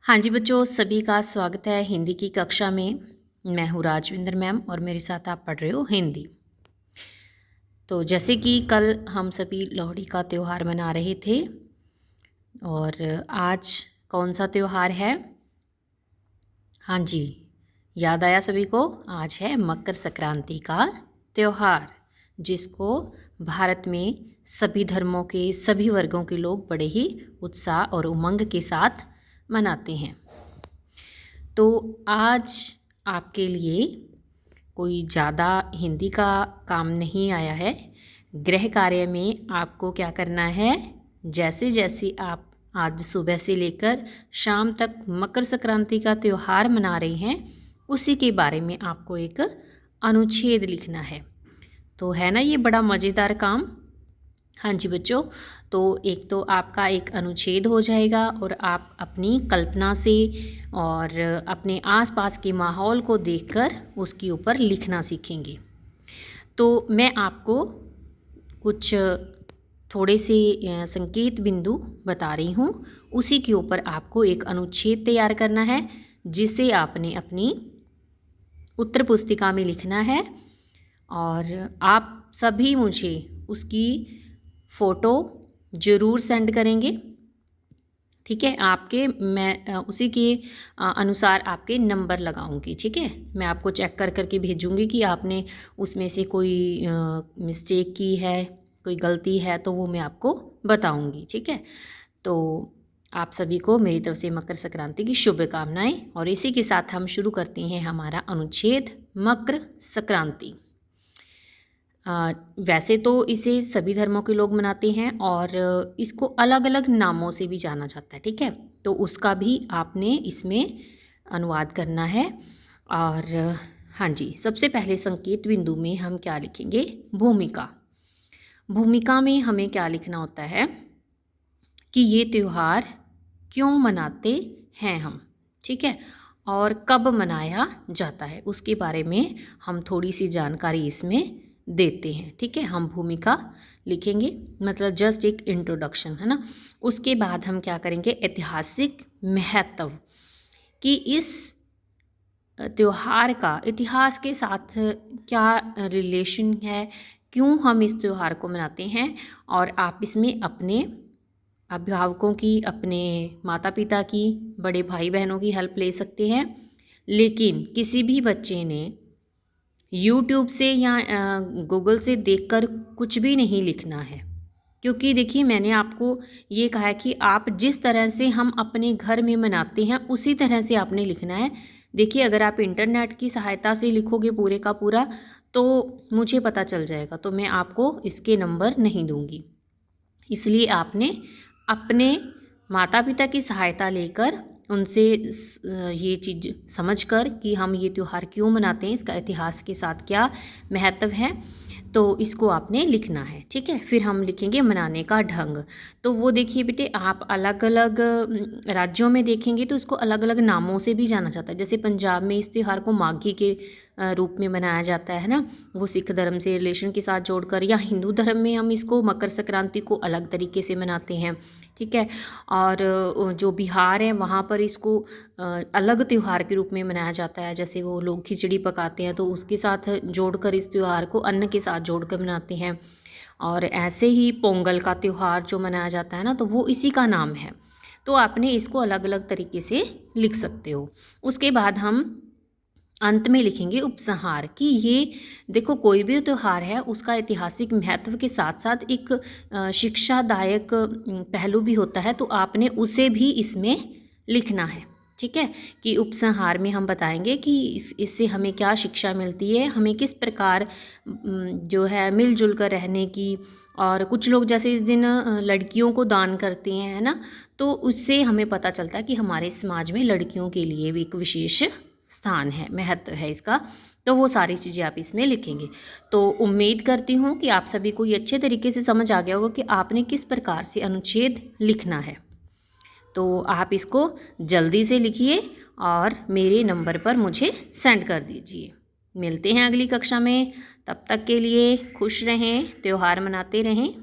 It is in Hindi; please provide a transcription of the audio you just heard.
हाँ जी बच्चों, सभी का स्वागत है हिंदी की कक्षा में। मैं हूँ राजविंदर मैम और मेरे साथ आप पढ़ रहे हो हिंदी। तो जैसे कि कल हम सभी लोहड़ी का त्यौहार मना रहे थे और आज कौन सा त्यौहार है? हाँ जी, याद आया सभी को? आज है मकर संक्रांति का त्यौहार, जिसको भारत में सभी धर्मों के सभी वर्गों के लोग बड़े ही उत्साह और उमंग के साथ मनाते हैं। तो आज आपके लिए कोई ज़्यादा हिंदी का काम नहीं आया है। गृह कार्य में आपको क्या करना है, जैसे जैसे आप आज सुबह से लेकर शाम तक मकर संक्रांति का त्यौहार मना रहे हैं, उसी के बारे में आपको एक अनुच्छेद लिखना है। तो है ना ये बड़ा मज़ेदार काम? हाँ जी बच्चों, तो एक तो आपका एक अनुच्छेद हो जाएगा और आप अपनी कल्पना से और अपने आसपास के माहौल को देखकर उसके ऊपर लिखना सीखेंगे। तो मैं आपको कुछ थोड़े से संकेत बिंदु बता रही हूँ, उसी के ऊपर आपको एक अनुच्छेद तैयार करना है, जिसे आपने अपनी उत्तर पुस्तिका में लिखना है और आप सभी मुझे उसकी फ़ोटो ज़रूर सेंड करेंगे। ठीक है, आपके मैं उसी के अनुसार आपके नंबर लगाऊंगी। ठीक है, मैं आपको चेक कर करके भेजूंगी कि आपने उसमें से कोई मिस्टेक की है, कोई गलती है, तो वो मैं आपको बताऊंगी। ठीक है, तो आप सभी को मेरी तरफ से मकर संक्रांति की शुभकामनाएं। और इसी के साथ हम शुरू करते हैं हमारा अनुच्छेद मकर संक्रांति। वैसे तो इसे सभी धर्मों के लोग मनाते हैं और इसको अलग अलग नामों से भी जाना जाता है। ठीक है, तो उसका भी आपने इसमें अनुवाद करना है। और हाँ जी, सबसे पहले संकेत बिंदु में हम क्या लिखेंगे? भूमिका। भूमिका में हमें क्या लिखना होता है कि ये त्यौहार क्यों मनाते हैं हम। ठीक है, और कब मनाया जाता है, उसके बारे में हम थोड़ी सी जानकारी इसमें देते हैं। ठीक है, हम भूमिका लिखेंगे, मतलब जस्ट एक इंट्रोडक्शन है ना। उसके बाद हम क्या करेंगे? ऐतिहासिक महत्व, कि इस त्यौहार का इतिहास के साथ क्या रिलेशन है, क्यों हम इस त्यौहार को मनाते हैं। और आप इसमें अपने अभिभावकों की, अपने माता पिता की, बड़े भाई बहनों की हेल्प ले सकते हैं। लेकिन किसी भी बच्चे ने YouTube से या गूगल से देखकर कुछ भी नहीं लिखना है, क्योंकि देखिए मैंने आपको ये कहा है कि आप जिस तरह से हम अपने घर में मनाते हैं उसी तरह से आपने लिखना है। देखिए अगर आप इंटरनेट की सहायता से लिखोगे पूरे का पूरा, तो मुझे पता चल जाएगा, तो मैं आपको इसके नंबर नहीं दूंगी। इसलिए आपने अपने माता पिता की सहायता लेकर उनसे ये चीज़ समझकर कि हम ये त्यौहार क्यों मनाते हैं, इसका इतिहास के साथ क्या महत्व है, तो इसको आपने लिखना है। ठीक है, फिर हम लिखेंगे मनाने का ढंग। तो वो देखिए बेटे, आप अलग अलग राज्यों में देखेंगे तो इसको अलग अलग नामों से भी जाना जाता है। जैसे पंजाब में इस त्यौहार को माघी के रूप में मनाया जाता है ना, वो सिख धर्म से रिलेशन के साथ जोड़कर, या हिंदू धर्म में हम इसको मकर संक्रांति को अलग तरीके से मनाते हैं। ठीक है, और जो बिहार है वहाँ पर इसको अलग त्यौहार के रूप में मनाया जाता है। जैसे वो लोग खिचड़ी पकाते हैं तो उसके साथ जोड़कर इस त्यौहार को अन्न के साथ जोड़कर मनाते हैं। और ऐसे ही पोंगल का त्यौहार जो मनाया जाता है ना, तो वो इसी का नाम है। तो आपने इसको अलग अलग तरीके से लिख सकते हो। उसके बाद हम अंत में लिखेंगे उपसंहार, कि ये देखो कोई भी त्यौहार है उसका ऐतिहासिक महत्व के साथ साथ एक शिक्षादायक पहलू भी होता है, तो आपने उसे भी इसमें लिखना है। ठीक है, कि उपसंहार में हम बताएंगे कि इससे हमें क्या शिक्षा मिलती है, हमें किस प्रकार जो है मिलजुल कर रहने की। और कुछ लोग जैसे इस दिन लड़कियों को दान करते हैं, है ना, तो उससे हमें पता चलता है कि हमारे समाज में लड़कियों के लिए भी एक विशेष स्थान है, महत्व है इसका। तो वो सारी चीज़ें आप इसमें लिखेंगे। तो उम्मीद करती हूँ कि आप सभी को ये अच्छे तरीके से समझ आ गया होगा कि आपने किस प्रकार से अनुच्छेद लिखना है। तो आप इसको जल्दी से लिखिए और मेरे नंबर पर मुझे सेंड कर दीजिए। मिलते हैं अगली कक्षा में, तब तक के लिए खुश रहें, त्यौहार मनाते रहें।